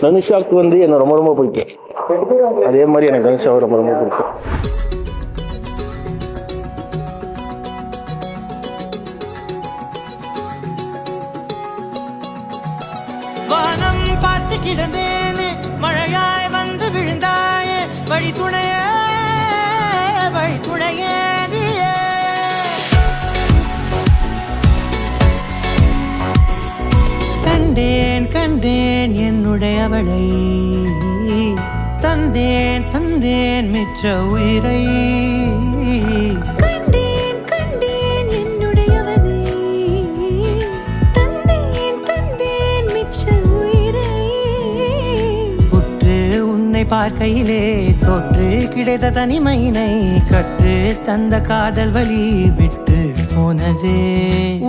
தனுஷாவுக்கு வந்து என்ன ரொம்ப ரொம்ப பிடிக்கும். அதே மாதிரி எனக்கு தனுஷாவை ரொம்ப ரொம்ப பிடிக்கும். வானம் பார்த்து கிடந்தேனே, மழையாய் வந்து விழுந்தாயே, வழி துணையே வழி துணையே நீயே. கண்டேன் கண்டேன் என்னுடையவளை, தந்தேன் தந்தேன் மிச்ச உயிரை. கண்டேன் கண்டேன் என்னுடையவனை, தந்தேன் தந்தேன் மிச்ச உயிரை. உற்று உன்னை பார்க்கையிலே தொற்று கிடைத்த தனிமையினை கற்று தந்த காதல் வழி விட்டு போனதே.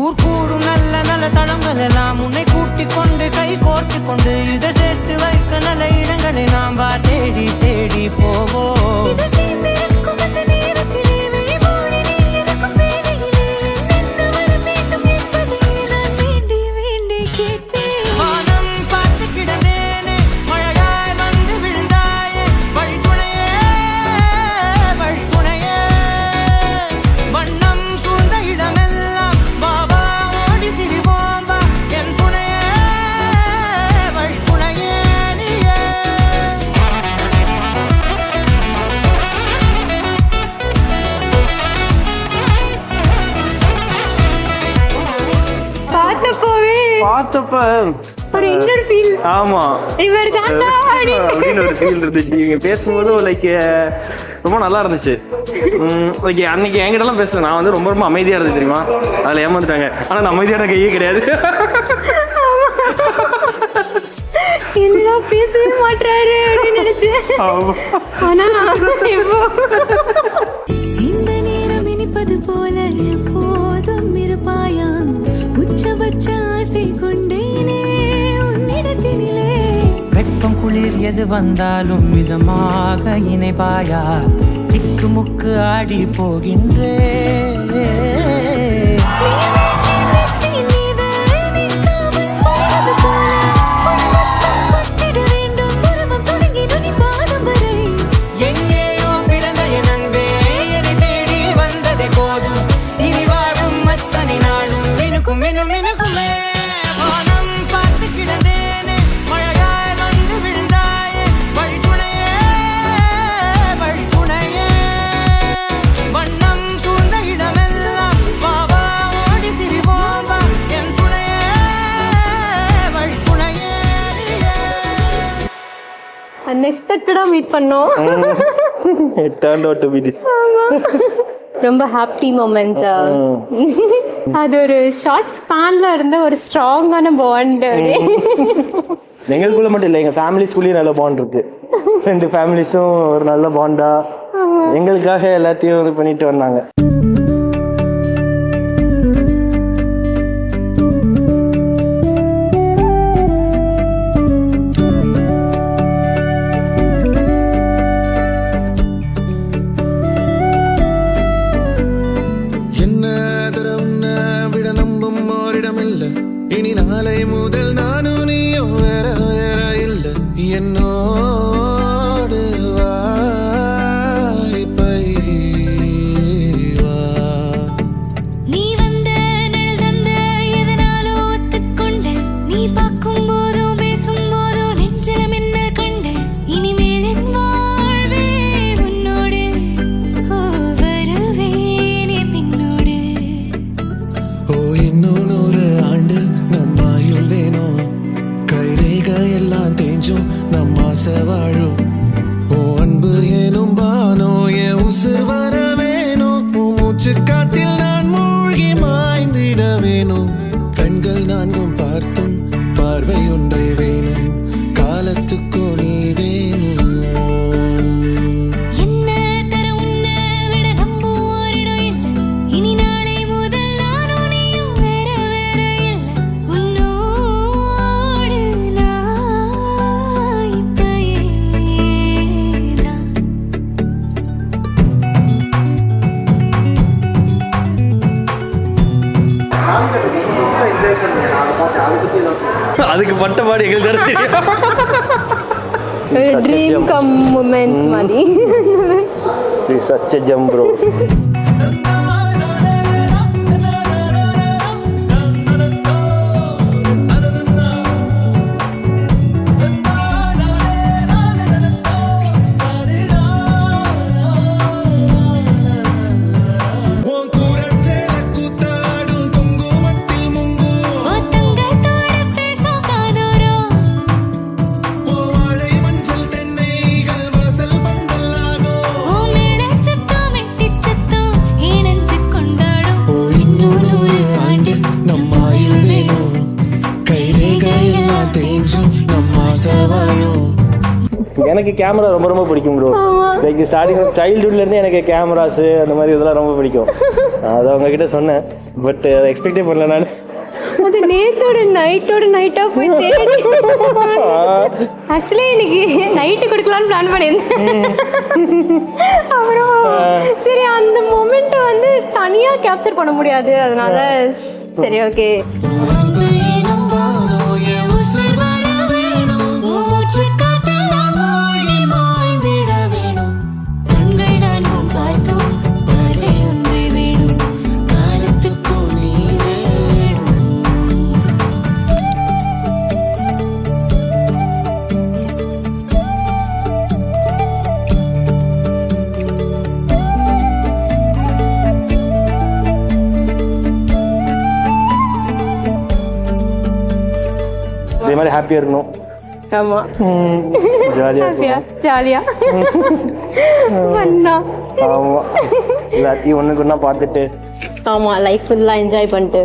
ஊர் கூடும் நல்ல நல்ல தளங்கள் எல்லாம் உன்னை கூட்டிக் கொண்டு கை கோர்த்து கொண்டு இதை சேர்த்து வைக்க நல்ல இடங்களை நாம் வா தேடி தேடி போவோம். இதழ் சேர்ந்திருக்கும் அந்த நேரத்திலே, விழிமூடி நீ இருக்கும் வேளையிலே, என்ன வர வேண்டும் என்பதை நான் வேண்டி வேண்டி கேட்பேன். வானம் பார்த்து கிடந்தேனே, மழையாய் வந்து விழுந்தாயே, வழி துணையே வழி துணையே. வண்ணம் சூழ்ந்த இடமெல்லாம் பாபா ஓடி திரிவோம் வா, என் துணையே வழி துணையே நீயே. பார்த்தப்ப ஒரு இன்னொரு ஃபீல். ஆமா இவர் தாண்டா அப்படின்னு ஒரு ஃபீல் இருந்துச்சு. இவங்க பேசும்போது லைக் ரொம்ப நல்லா இருந்துச்சு. லைக் அன்னைக்கு என்கிட்டலாம் பேசுறேன், நான் வந்து ரொம்ப ரொம்ப அமைதியா இருந்தது தெரியுமா. அதில் ஏமாந்துட்டாங்க. ஆனா நான் அமைதியான கையே கிடையாது. என்ன பேசவே மாட்டாரு அப்படின்னு நினைச்சேன். ஆனா இப்போ இந்த நேரம் இனிப்பது போல எப்போதும் இருப்பாயா, உச்சபட்ச ஆசை கொண்டேனே உன்னிடத்தினிலே. வெப்பம் குளிர் எது வந்தாலும் மிதமாக இணைப்பாயா, திக்கு முக்கு ஆடி போகின்றே. எங்கேயோ பிறந்த என் அன்பே, என்னை தேடி வந்ததே போதும், இனி வாழும் அத்தனை நாளும் மினுக்கும் மினும் மினுக்குமே. வானம் பார்த்து கிடந்தேனே, மழையாய் வந்து விழுந்தாயே, வழி துணையே வழி துணையே. வண்ணம் சூழ்ந்த இடமெல்லாம் பாபா ஓடி திரிவோம் வா, என் துணையே வழி துணையே நீயே. அன்எக்ஸ்பெக்டடா மீட் பண்ணோம். It turned out to be this. ரொம்ப ஹாப்பி மொமெண்ட்ஸ். அது ஒரு ஷார்ட் ஸ்பான்ல இருந்த ஒரு ஸ்ட்ராங்கான பாண்ட். எங்களுக்குள்ள மட்டும் இல்லை, எங்க ஃபேமிலிஸ்குள்ளேயும் நல்ல பாண்ட் இருக்கு. ரெண்டு ஃபேமிலிஸும் ஒரு நல்ல பாண்டா எங்களுக்காக எல்லாத்தையும் இது பண்ணிட்டு வந்தாங்க. இனி நாளை முதல் நானும் நீயும் வேற வேற இல்ல, என்னோடு வாய்ப்பை வா. நீ வந்த நிழல் தந்த எதனாலோ ஒத்துக்கொண்ட, நீ பார்க்கும் போதோ பேசும் போதோ நெஞ்சில மின்னல் கண்ட, இனிமேல் என் வாழ்வே உன்னோடு, ஓ வருவேனே பின்னோடு. ஓ இன்னும் 100 ஆண்டு நம்ம ஆயுள் வேணும், கைரேகை எல்லாம் தேஞ்சும் நம்ம ட்ரீம் கம் மூமெண்ட் மாதிரி. such a gem bro. எனக்கு கேமரா ரொம்ப ரொம்ப பிடிக்கும் ப்ரோ. லைக் ஸ்டார்டிங் சைல்ட்ஹுட்லேருந்து எனக்கு கேமராஸு அந்த மாதிரி இதெல்லாம் ரொம்ப பிடிக்கும். அதை அவங்கக்கிட்ட சொன்னேன், பட் அதை எக்ஸ்பெக்டே பண்ணல நான். அது நேத்தோட நைட்டா போய் தேடி ஆக்சுவலி இன்னைக்கு நைட்டு கொடுக்கலான்னு பிளான் பண்ணியிருந்தேன். அப்புறம் சரி அந்த மொமெண்ட்டை வந்து தனியாக கேப்சர் பண்ண முடியாது, அதனால சரி ஓகே. இதே மாதிரி ஹாப்பியாக இருக்கணும். ஆமாம், ஜாலியாக பண்ணா. ஆமாம், எல்லாத்தையும் ஒன்றுக்கு ஒன்றா பார்த்துட்டு ஆமாம், லைஃப் ஃபுல்லாக என்ஜாய் பண்ணிட்டு